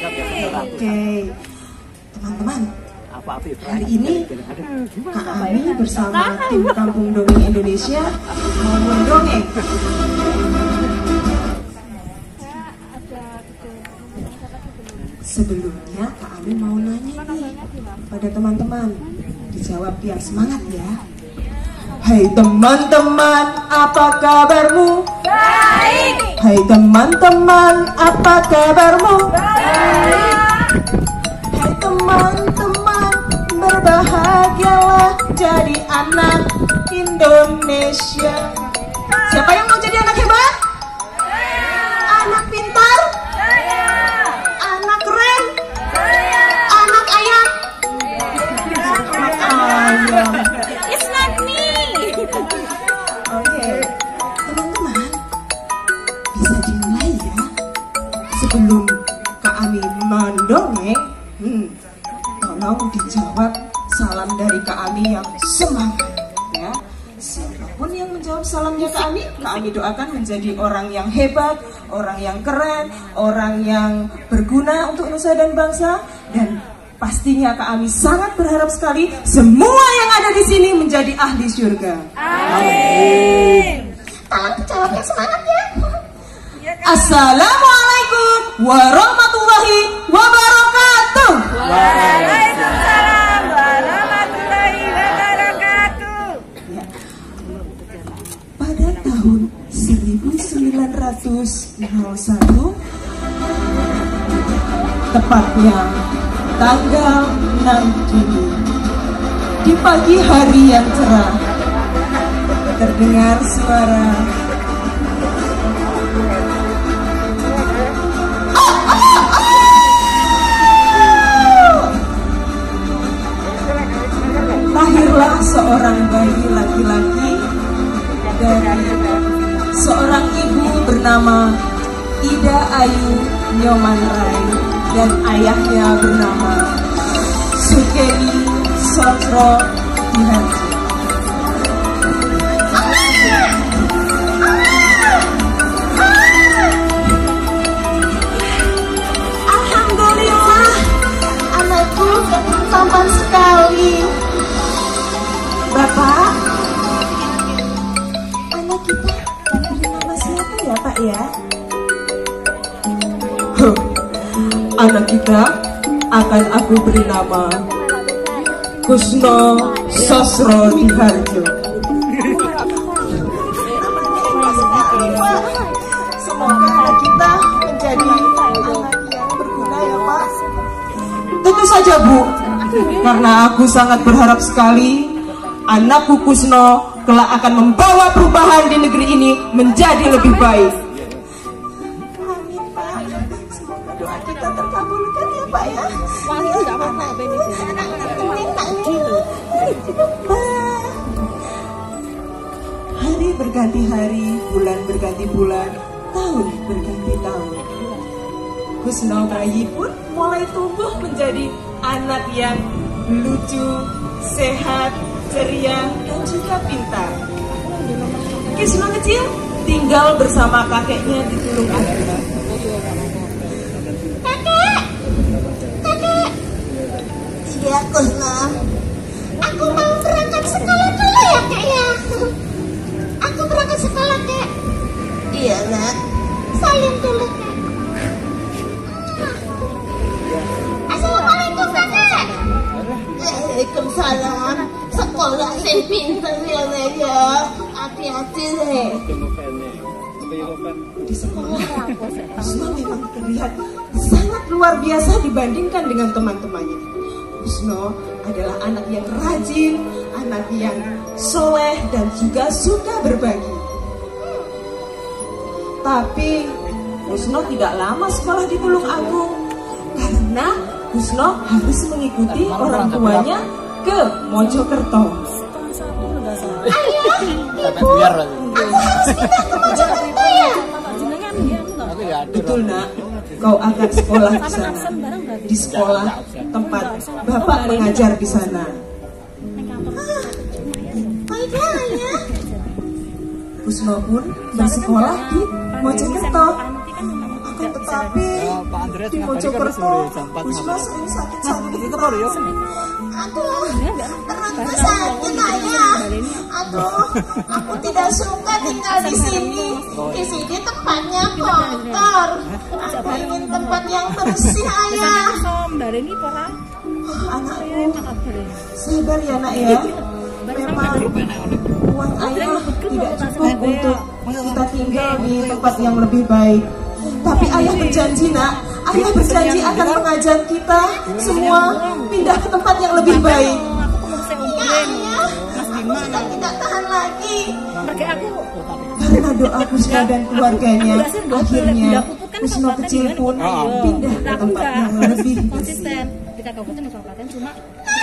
Oke, teman-teman, hari ini kami bersama tim Kampung Dongeng Indonesia mau mendongeng. Sebelumnya Kak Ami mau nanya nih pada teman-teman, dijawab yang semangat ya. Hai teman-teman, apa kabarmu? Baik. Hai teman-teman, apa kabarmu? Baik. Hai teman-teman, berbahagialah jadi anak Indonesia. Siapa yang mau jadi anak hebat? Saya. Anak pintar? Saya. Anak keren? Saya. Anak ayam? Anak ayam. It's not me. Oke, teman-teman, bisa dimulai ya. Sebelum Kak Ami mendongeng, tolong dijawab salam dari Kak Ami yang semangat ya. Siapapun yang menjawab salamnya Kak Ami doakan menjadi orang yang hebat, orang yang keren, orang yang berguna untuk nusa dan bangsa. Dan pastinya Kak Ami sangat berharap sekali semua yang ada di sini menjadi ahli surga. Amin. Tolong jawab yang semangat ya. Assalamualaikum warahmatullahi wabarakatuh. Waalaikumsalam warahmatullahi wabarakatuh. Ya. Pada tahun 1901, tepatnya tanggal 6 Juni, di pagi hari yang cerah, terdengar suara lahirlah seorang bayi laki-laki dari seorang ibu bernama Ida Ayu Nyoman Rai dan ayahnya bernama Sukeni Sosro Diharjo. Alhamdulillah, anakku tampan sekali. Bapak, anak kita beri nama siapa ya Pak ya? Anak kita akan aku beri nama Kusno Sosro Diharjo. Semoga anak kita menjadi anak yang berguna ya Pak. Tentu saja Bu, karena aku sangat berharap sekali anakku Kusno kelak akan membawa perubahan di negeri ini menjadi lebih baik. Amin Pak. Semoga doa kita terkabulkan ya Pak ya. Hari berganti hari, bulan berganti bulan, tahun berganti tahun. Kusno bayi pun mulai tumbuh menjadi anak yang lucu, sehat, ceria, dan juga pintar. Kusno kecil tinggal bersama kakeknya di Tulung Agung. Kakek, iya Kusno. Aku mau berangkat sekolah dulu ya Kak ya. Aku berangkat sekolah Kak. Iya Nak. Salim dulu Kak. Assalamualaikum Kakek. Waalaikumsalam. Sekolah sing pinter ya Nek ya. Hati-hati deh. Di sekolah Kusno memang terlihat sangat luar biasa dibandingkan dengan teman-temannya. Kusno adalah anak yang rajin, anak yang soleh dan juga suka berbagi. Tapi Kusno tidak lama sekolah di Tulung Agung karena Kusno harus mengikuti orang tuanya ke Mojokerto. Ayah, ibu, aku harus pindah ke Mojokerto ya? Betul Nak, kau akan sekolah di sana, di sekolah tempat Bapak mengajar di sana. Baiklah ya. Kusno pun bersekolah di Mojokerto. Akan tetapi di Mojokerto. Wis Mas ini sakit-sakit. Aduh, perutku sakit ayah. Aduh, aku tidak suka tinggal di sini. Di sini tempatnya kotor. Aku ingin tempat yang bersih ayah. Anakku, sabar ya nak ya. Memang uang ayah tidak cukup untuk kita tinggal di tempat yang lebih baik. Tapi ayah berjanji nak, ayah berjanji akan mengajak kita semua pindah ke tempat yang lebih baik. Iya ayah, aku sudah tidak tahan lagi. Karena doa Kusno dan keluarganya, akhirnya Kusno kecil pun pindah ke tempat yang lebih bersih.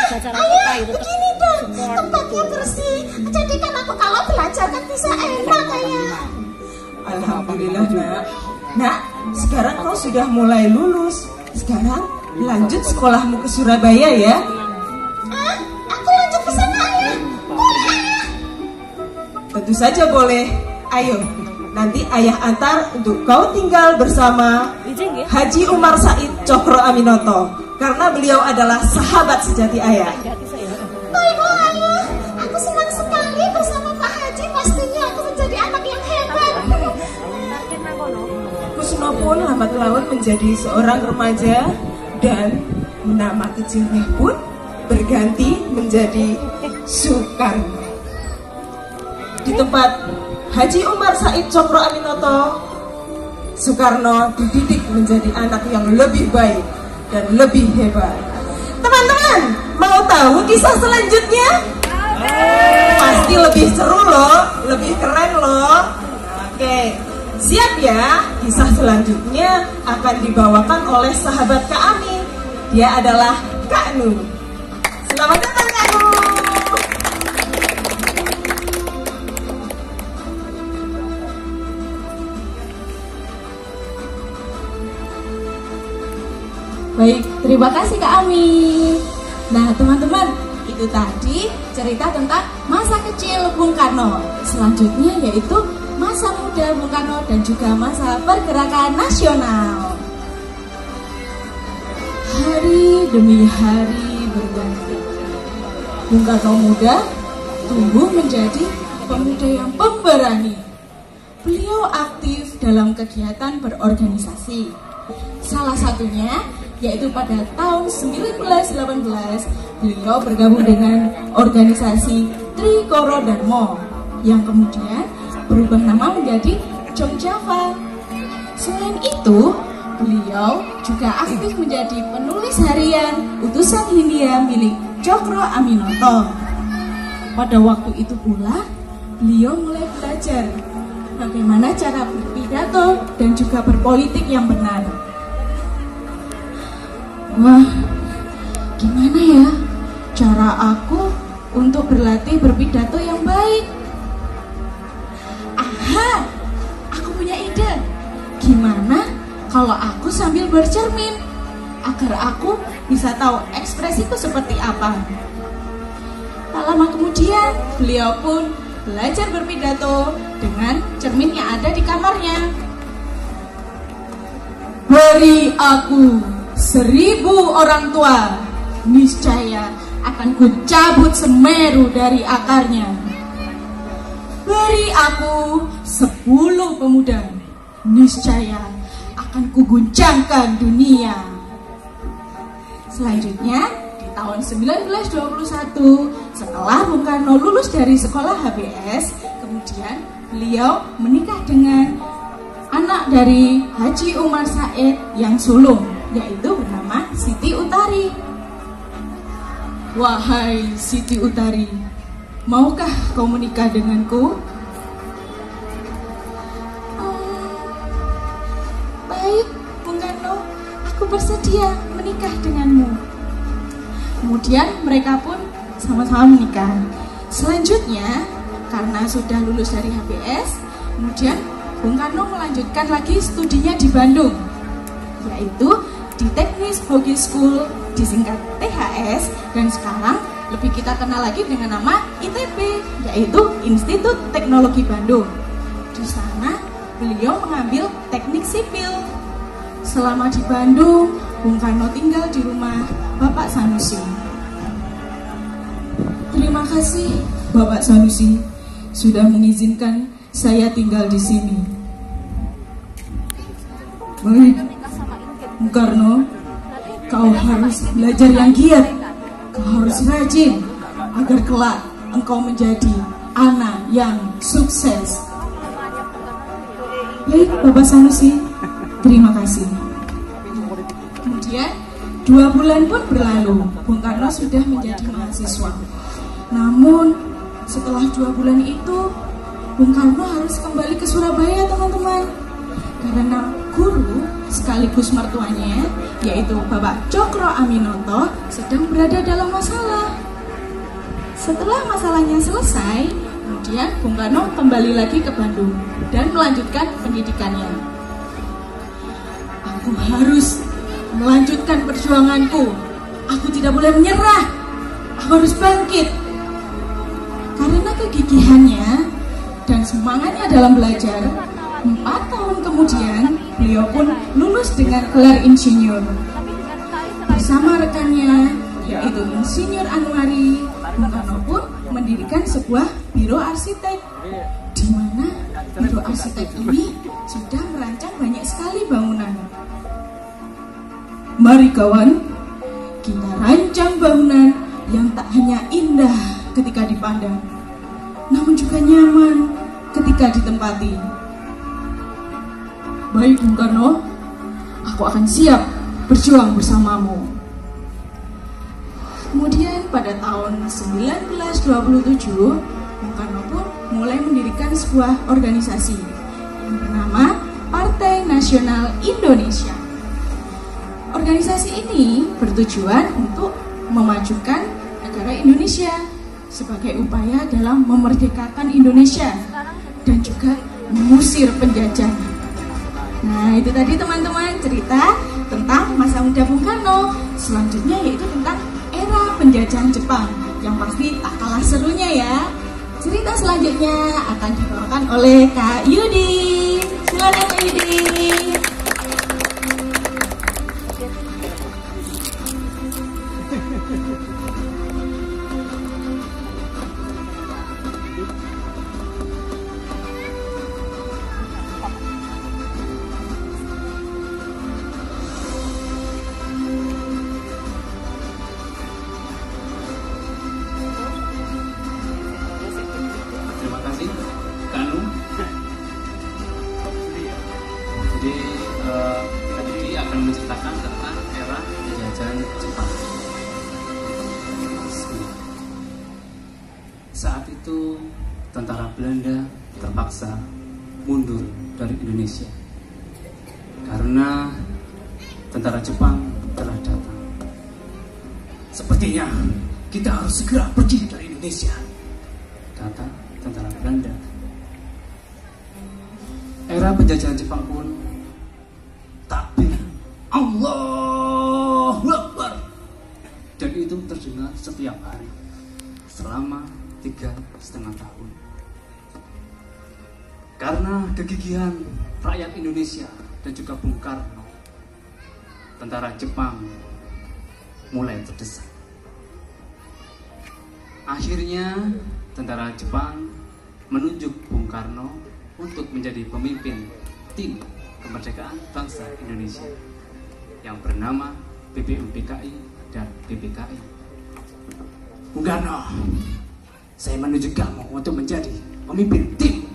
Ayah, begini dong, tempatnya bersih. Jadi kan aku kalau belajar kan bisa enak ayah. Alhamdulillah nak. Nak, sekarang kau sudah mulai lulus. Sekarang lanjut sekolahmu ke Surabaya ya. Ah, aku lanjut ke sana ayah. Boleh ayah? Tentu saja boleh. Ayo, nanti ayah antar untuk kau tinggal bersama Haji Umar Said Cokro Aminoto. Karena beliau adalah sahabat sejati ayah. Baiklah ayah, aku senang sekali bersama Pak Haji. Pastinya aku menjadi anak yang hebat. Kusno pun lambat laun menjadi seorang remaja dan nama kecilnya pun berganti menjadi Soekarno. Di tempat Haji Umar Said Cokro Aminoto, Soekarno dididik menjadi anak yang lebih baik dan lebih hebat. Teman-teman, mau tahu kisah selanjutnya? Pasti lebih seru loh, lebih keren loh. Oke, siap ya? Kisah selanjutnya akan dibawakan oleh sahabat Kak Ami. Dia adalah Kak Nu. Selamat datang Kak Nu. Baik, terima kasih Kak Ami. Nah teman-teman, itu tadi cerita tentang masa kecil Bung Karno. Selanjutnya yaitu masa muda Bung Karno dan juga masa pergerakan nasional. Hari demi hari berganti, Bung Karno muda tumbuh menjadi pemuda yang pemberani. Beliau aktif dalam kegiatan berorganisasi. Salah satunya yaitu pada tahun 1918 beliau bergabung dengan organisasi Trikoro Darmo yang kemudian berubah nama menjadi Jong Java. Selain itu, beliau juga aktif menjadi penulis harian Utusan Hindia milik Cokro Aminoto. Pada waktu itu pula, beliau mulai belajar bagaimana cara berpidato dan juga berpolitik yang benar. Wah, gimana ya cara aku untuk berlatih berpidato yang baik? Aha, aku punya ide. Gimana kalau aku sambil bercermin agar aku bisa tahu ekspresiku seperti apa? Tak lama kemudian, beliau pun belajar berpidato dengan cermin yang ada di kamarnya. Beri aku 1000 orang tua, niscaya akan kucabut Semeru dari akarnya. Beri aku 10 pemuda, niscaya akan kuguncangkan dunia. Selanjutnya, di tahun 1921, setelah Bung Karno lulus dari sekolah HBS, kemudian beliau menikah dengan anak dari Haji Umar Said yang sulung, yaitu bernama Siti Utari. Wahai Siti Utari, maukah kau menikah denganku? Baik, Bung Karno, aku bersedia menikah denganmu. Kemudian mereka pun sama-sama menikah. Selanjutnya, karena sudah lulus dari HBS, kemudian Bung Karno melanjutkan lagi studinya di Bandung, yaitu di Teknis Hockey School, disingkat THS, dan sekarang lebih kita kenal lagi dengan nama ITB, yaitu Institut Teknologi Bandung. Di sana beliau mengambil teknik sipil. selama di Bandung, Bung Karno tinggal di rumah Bapak Sanusi. Terima kasih Bapak Sanusi sudah mengizinkan saya tinggal di sini. Baik, Bung Karno, kau harus belajar yang giat, kau harus rajin, agar kelak engkau menjadi anak yang sukses. Baik, Bapak Sanusi, terima kasih. Kemudian 2 bulan pun berlalu, Bung Karno sudah menjadi mahasiswa. Namun setelah 2 bulan itu, Bung Karno harus kembali ke Surabaya, teman-teman, karena guru sekaligus mertuanya, yaitu Bapak Cokro Aminoto, sedang berada dalam masalah. Setelah masalahnya selesai, kemudian Bung Karno kembali lagi ke Bandung dan melanjutkan pendidikannya. Aku harus melanjutkan perjuanganku. Aku tidak boleh menyerah. Aku harus bangkit. Karena kegigihannya dan semangatnya dalam belajar, 4 tahun kemudian beliau pun lulus dengan gelar insinyur. Bersama rekannya, yaitu Insinyur Anwari, Bung Karno pun mendirikan sebuah biro arsitek, di mana biro arsitek ini sudah merancang banyak sekali bangunan. Mari kawan, kita rancang bangunan yang tak hanya indah ketika dipandang, namun juga nyaman ketika ditempati. Baik Bung Karno, aku akan siap berjuang bersamamu. Kemudian pada tahun 1927, Bung Karno pun mulai mendirikan sebuah organisasi yang bernama Partai Nasional Indonesia. Organisasi ini bertujuan untuk memajukan negara Indonesia sebagai upaya dalam memerdekakan Indonesia dan juga mengusir penjajah. Nah, itu tadi teman-teman cerita tentang masa muda Bung Karno. Selanjutnya yaitu tentang era penjajahan Jepang, yang pasti tak kalah serunya ya. Cerita selanjutnya akan dibawakan oleh Kak Yudi. Silakan Kak Yudi. Terima kasih, Kanu. Jadi tadi akan menceritakan tentang era penjajahan Jepang. Saat itu tentara Belanda terpaksa mundur dari Indonesia karena tentara Jepang telah datang. Sepertinya kita harus segera pergi dari Indonesia, kata tentara Belanda. Era penjajahan Jepang pun takbir Allahu Akbar, dan itu terdengar setiap hari selama 3,5 tahun. Karena kegigihan rakyat Indonesia dan juga Bung Karno, tentara Jepang mulai terdesak. Akhirnya tentara Jepang menunjuk Bung Karno untuk menjadi pemimpin tim kemerdekaan bangsa Indonesia yang bernama BBUPKI dan BPKI. Bung Karno, saya menunjuk kamu untuk menjadi pemimpin tim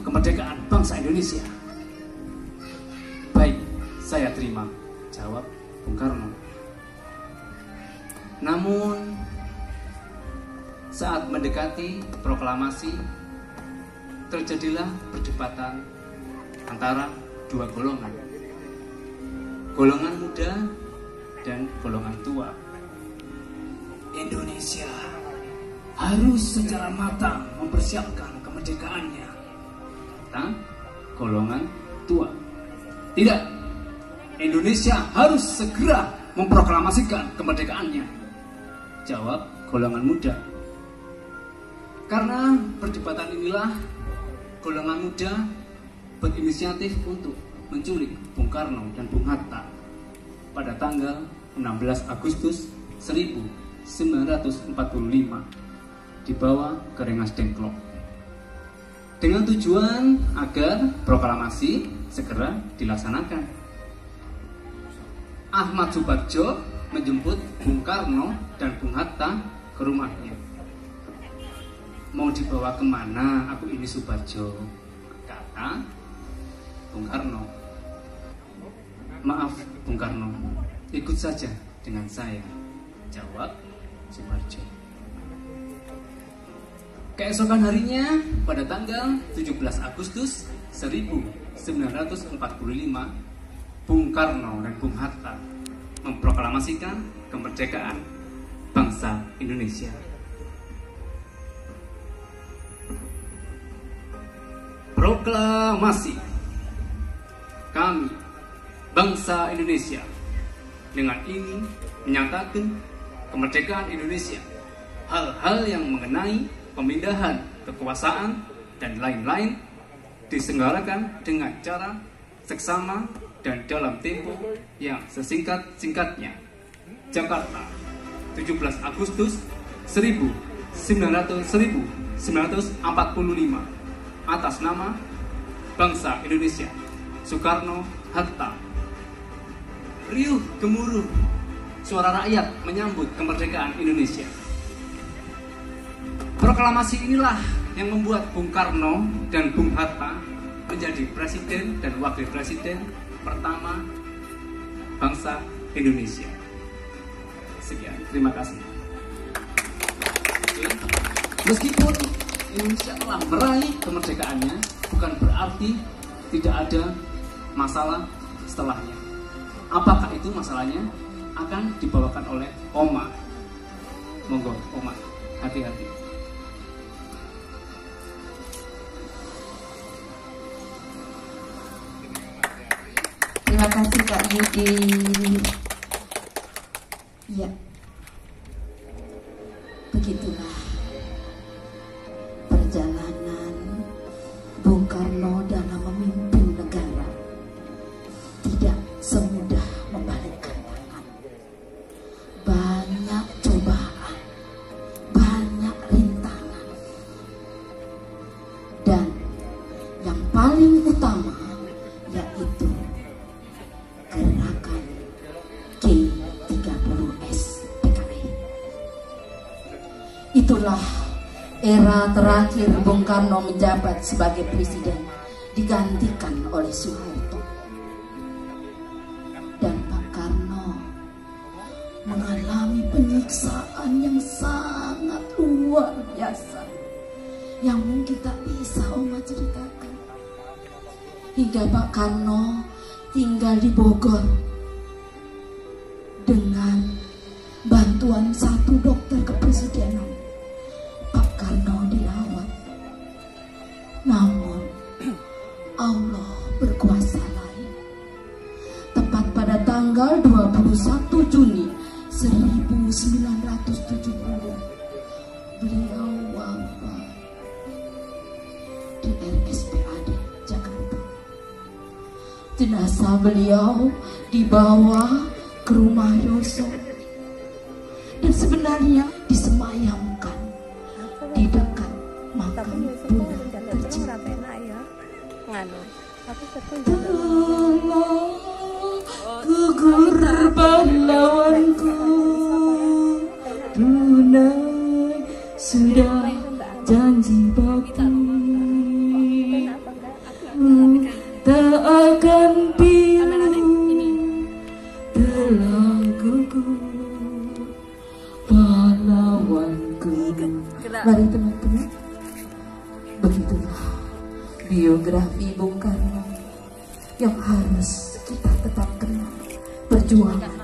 kemerdekaan bangsa Indonesia. Baik, saya terima, jawab Bung Karno. Namun saat mendekati proklamasi, terjadilah perdebatan antara 2 golongan, golongan muda dan golongan tua. Indonesia harus secara matang mempersiapkan kemerdekaannya, kata golongan tua. Tidak, Indonesia harus segera memproklamasikan kemerdekaannya, jawab golongan muda. Karena perdebatan inilah golongan muda berinisiatif untuk menculik Bung Karno dan Bung Hatta pada tanggal 16 Agustus 1945 di bawah ke Rengas Dengklok, dengan tujuan agar proklamasi segera dilaksanakan. Ahmad Soebardjo menjemput Bung Karno dan Bung Hatta ke rumahnya. Mau dibawa kemana aku ini Soebardjo? Kata Bung Karno. Maaf Bung Karno, ikut saja dengan saya, jawab Soebardjo. Keesokan harinya pada tanggal 17 Agustus 1945, Bung Karno dan Bung Hatta memproklamasikan kemerdekaan bangsa Indonesia. Proklamasi. Kami, bangsa Indonesia, dengan ini menyatakan kemerdekaan Indonesia. Hal-hal yang mengenai pemindahan kekuasaan dan lain-lain diselenggarakan dengan cara seksama dan dalam tempo yang sesingkat-singkatnya. Jakarta, 17 Agustus 1945, atas nama bangsa Indonesia. Soekarno, Hatta. Riuh gemuruh suara rakyat menyambut kemerdekaan Indonesia. Proklamasi inilah yang membuat Bung Karno dan Bung Hatta menjadi presiden dan wakil presiden pertama bangsa Indonesia. Sekian, terima kasih. Meskipun Indonesia telah meraih kemerdekaannya, bukan berarti tidak ada masalah setelahnya. Apakah itu masalahnya? Akan dibawakan oleh Oma. Monggo, Oma, hati-hati. Terima kasih Kak Yudi. Ya, begitulah perjalanan Bung Karno dalam memimpin negara. Tidak semudah membalikkan tangan. Banyak cobaan, banyak rintangan, dan yang paling utama yaitu gerakan G30S PKI. Itulah era terakhir Bung Karno menjabat sebagai presiden, digantikan oleh Soeharto. Dan Pak Karno mengalami penyiksaan yang sangat luar biasa, yang mungkin tak bisa Oma ceritakan. Hingga Pak Karno tinggal di Bogor dengan bantuan satu dokter kepresidenan. Pak Karno dirawat, namun Allah berkuasa lain. Tepat pada tanggal 21 Juni 1970, beliau wafat di RSPAD Jakarta. Jenazah beliau dibawa ke rumah Yoso dan sebenarnya disemayamkan di dekat makam Bunda tercinta. Telah gugur pahlawanku, tunai sudah janji bakti, tak akan pilu, telah gugur pahlawanku. Mari teman-teman, begitulah biografi Bung Karno yang harus kita tetap kenal, perjuangan.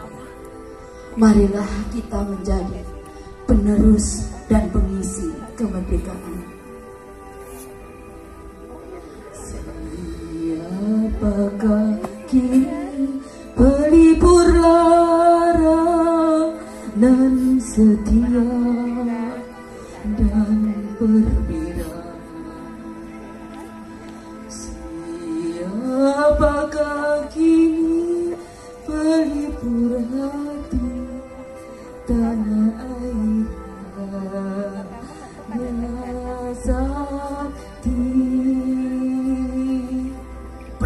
Marilah kita menjadi penerus dan pengisi kemerdekaan. Siapakah kini pelipur lara nan setia dan perwira? Siapakah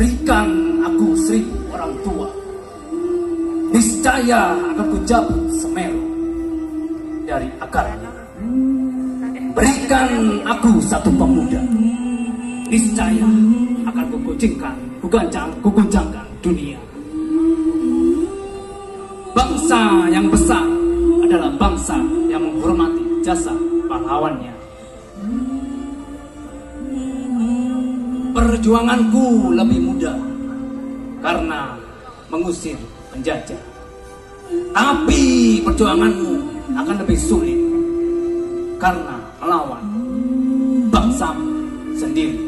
berikan aku 1000 orang tua, niscaya akan kucabut Semeru dari akarnya. Berikan aku 1 pemuda, niscaya akan kuguncangkan dunia. Bangsa yang besar adalah bangsa yang menghormati jasa pahlawannya. Perjuanganku lebih mudah karena mengusir penjajah. Tapi perjuanganmu akan lebih sulit karena melawan bangsamu sendiri.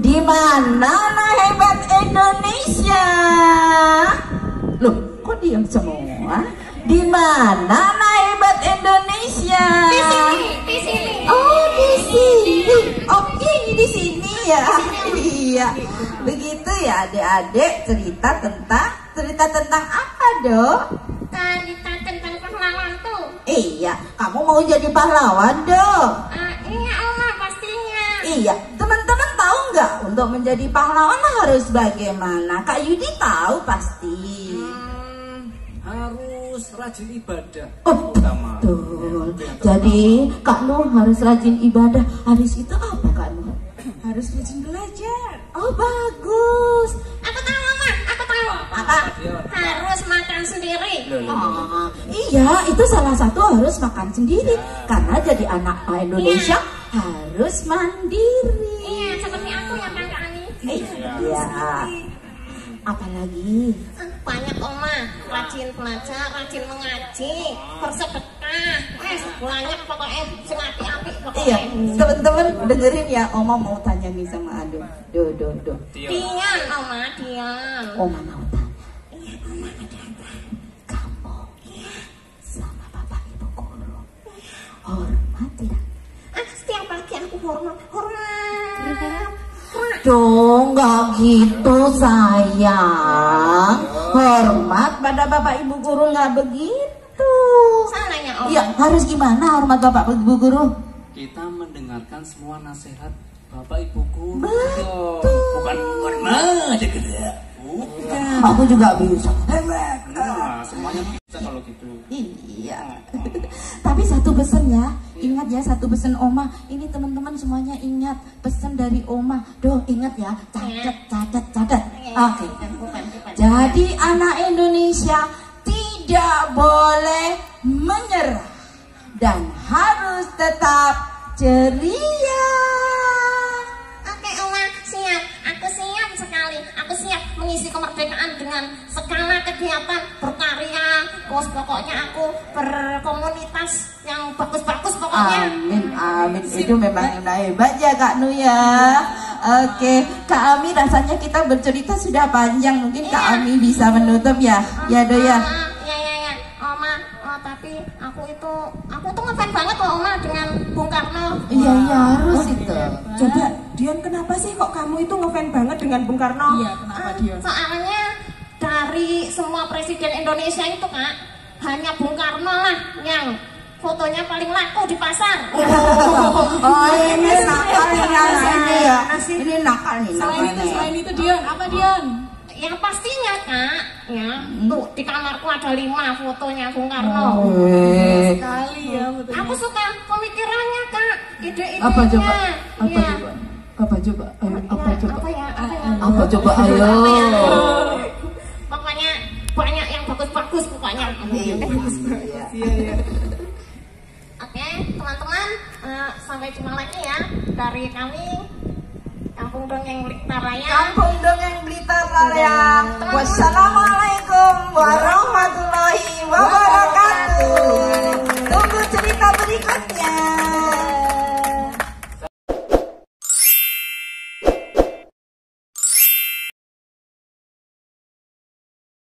Di mana hebat Indonesia? Loh, kok diam semua? Di mana hebat Indonesia? Di sini. Oh, di sini. Oh, ini di sini ya. Iya. Begitu ya, adik-adik, cerita tentang apa, Dok? Cerita tentang pahlawan tuh. Iya, kamu mau jadi pahlawan, Dok? Iya, Oma, pastinya. Iya, teman-teman tahu nggak untuk menjadi pahlawan harus bagaimana? Kak Yudi tahu pasti. Harus rajin ibadah. Oh, betul. Jadi Kak Nuh harus rajin ibadah. Habis itu apa Kak Nuh? Harus rajin belajar. Oh, bagus. Aku tahu, Oma, aku tahu. Apa? Harus makan sendiri. Oh, iya, itu salah satu harus makan sendiri. Karena jadi anak Indonesia harus mandiri. Iya, seperti aku ya kan, Kak Ani. Iya. Apalagi? Banyak, Oma, rajin belajar, rajin mengaji, bersedekah, banyak pokoknya sing apik-apik pokoknya. Iya, teman-teman dengerin ya, Oma mau tanya nih sama Ado. Do. Dian, Oma, Dian. Oma mau tanya. Iya, Oma ada apa? Kamu sama Bapak Ibu guru hormat tidak? Setiap pagi aku hormat. Dong, nggak gitu sayang. Hormat pada Bapak Ibu guru nggak begitu. Salahnya, Oma. Iya, harus gimana hormat Bapak Ibu guru? Kita mendengarkan semua nasihat Bapak Ibu guru. Betul. Bukan hormat aja gitu ya. Bukan. Aku juga bisa. Hebat. Nah, semuanya bisa kalau gitu. Iya. Tapi satu pesan ya, ingat ya satu pesan Oma. Ini teman-teman semuanya ingat pesan dari Oma. Doh, ingat ya, catat. Oke. Jadi anak Indonesia tidak boleh menyerah dan harus tetap ceria. Oke, Oma, siap. Aku siap sekali. Aku siap mengisi kemerdekaan dengan segala kegiatan berkarya. Terus pokoknya aku berkomunitas yang bagus-bagus pokoknya. Amin. Itu memang hebat ya Kak Nu ya. Oke, Kak Ami rasanya kita bercerita sudah panjang. Mungkin Kak Ami bisa menutup ya. Ya Do ya. Iya. Oma, tapi aku tuh ngefans banget loh Oma dengan Bung Karno. Iya harus itu. Coba Dian, kenapa sih kok kamu itu ngefans banget dengan Bung Karno? Iya, kenapa Dian? Soalnya dari semua presiden Indonesia itu Kak, hanya Bung Karno lah yang fotonya paling laku di pasar. Oh ini nakal ini ya. Ini nakal nih. Selain itu Dian, apa Dian? Yang pastinya Kak, ya tuh di kamarku ada 5 fotonya Bung Karno. Sekali ya betul. Aku suka pemikirannya Kak, ide-idenya. Apa coba? Iya. Apa coba? Ayo, apa coba? Apa ya? Ayo. Pokoknya banyak yang bagus-bagus pokoknya. Iya. Oke, teman-teman, sampai jumpa lagi ya dari kami Kampung Dongeng Blitar Raya. Kampung Dongeng Blitar Raya. Wassalamualaikum warahmatullahi wabarakatuh.